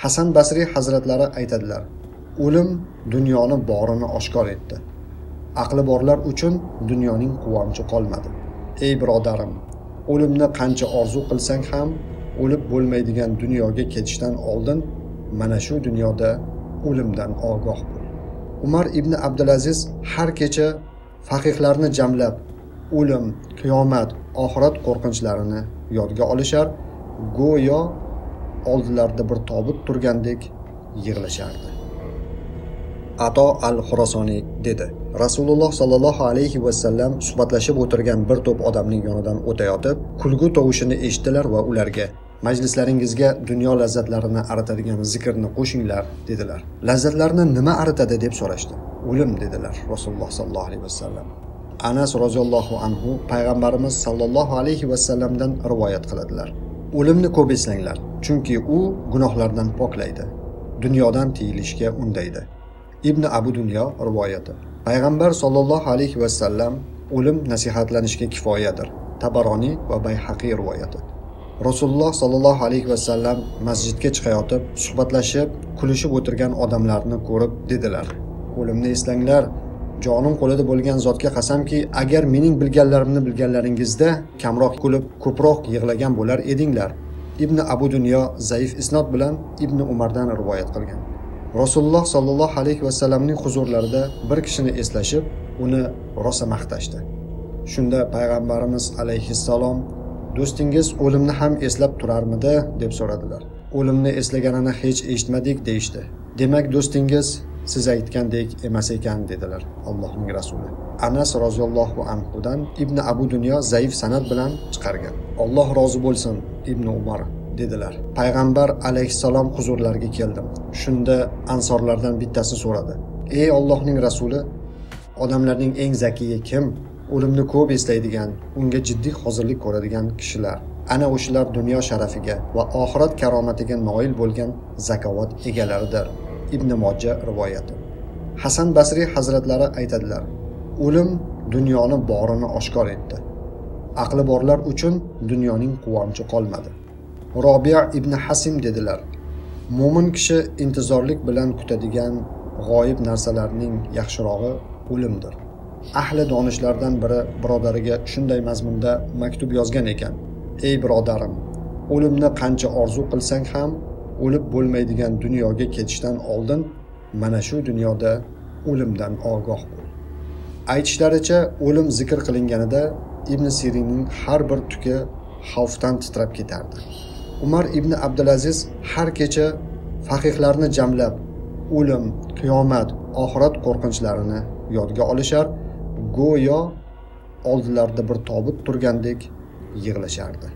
Hasan Basriy hazratlari aytadilar: o'lim dunyoni borini oshkor etdi. Aqli borlar uchun dunyoning quvonchi qolmadi. Ey birodarim, o'limni qancha orzu qilsang ham o'lib bo'lmaydigan dunyoga ketishdan oldin mana shu dunyoda o'limdan ogoh bo'l. Umar ibn Abdulaziz har kecha faqihlarni jamlab o'lim, qiyomat, oxirat qo'rqinchlarini yodga olishar, go'yo oldilarida bir tobut turgandek yig'lashardi. Ato al-Xurosoniy dedi: Rasululloh sallallohu alayhi va sallam suhbatlashib o'tirgan bir to'p odamning yonidan o'tayotib, kulgu tovushini eshitdilar va ularga: majlislaringizga dunyo lazzatlarini aritadigan zikrni qo'shinglar dedilar. Lazzatlarni nima aritadi deb so'rashdi. O'lim dedilar Rasululloh sallallohu alayhi va sallam. Anas roziyallohu anhu payg'ambarimiz sallallohu alayhi va sallamdan rivoyat qiladilar: o'limni ko'p eslanglar, chunki u gunohlardan poklaydi, dunyodan tiyilishga undaydi. Ibn Abu Dunyo rivoyati. Payg'ambar sollallohu alayhi va sallam: o'lim nasihatlanishga kifoyadir. Tabaroniy va Bayhaqiy rivoyati. Rasululloh sollallohu alayhi va sallam masjidga chiqayotib, suhbatlashib, kulishib o'tirgan odamlarni ko'rib dedilar: o'limni eslanglar, jonim qo'lida bo'lgan zotga qasamki, agar mening bilganlarimni bilganlaringizda kamroq kulib, ko'proq yig'lagan bo'lar edinglar. Ibn Abu Dunyo zaif isnod bilan Ibn Umardan rivoyat qilgan. Rasululloh sallallohu alayhi va sallamning huzurlarida bir kishini eslashib, uni rosa maqtashdi. Shunda payg'ambarimiz alayhissalom: do'stingiz o'limni ham eslab turarmidi deb so'radilar. O'limni eslaganini hech eshitmadik deyishdi. Demak, do'stingiz siz aytgandek emas ekan dedilar Allohning rasuli. Anas roziyallohu anhudan Ibn Abu Dunyo zaif sanad bilan chiqargan. Alloh rozi bo'lsin Ibn Umar dedilar. Payg'ambar alayhissalom huzurlariga keldim. Shunda ansorlardan bittasi so'radi: ey Allohning rasuli, odamlarning eng zakiyi kim? O'limni ko'p eslaydigan, unga jiddiy hozirlik ko'radigan kishilar. Ana o'shalar dunyo sharafiga va oxirat karomatiga noil bo'lgan zakovat egalaridir. Ibn Mojja rivoyati. Hasan Basriy hazratlari aytadilar: o'lim dunyoni borini oshkor etdi. Aqli borlar uchun dunyoning quvonchi qolmadi. Robiya ibn Hasim dedilar: mo'min kishi intizorlik bilan kutadigan g'oyib narsalarning yaxshirog'i o'limdir. Ahli donishlardan biri birodariga shunday mazmunda maktub yozgan ekan: ey birodarim, o'limni qancha orzu qilsang ham o'lib bo'lmaydigan dunyoga ketishdan oldin mana shu dunyoda o'limdan ogoh bo'l. Aytishlaricha, o'lim zikr qilinganida Ibn Sirinning har bir tuki xavfdan titrab ketardi. Umar ibn Abdulaziz har kecha faqihlarni jamlab o'lim, qiyomat, oxirat qo'rqinchlarini yodga olishar, go'yo oldilarida bir tobut turgandek yig'lashardi.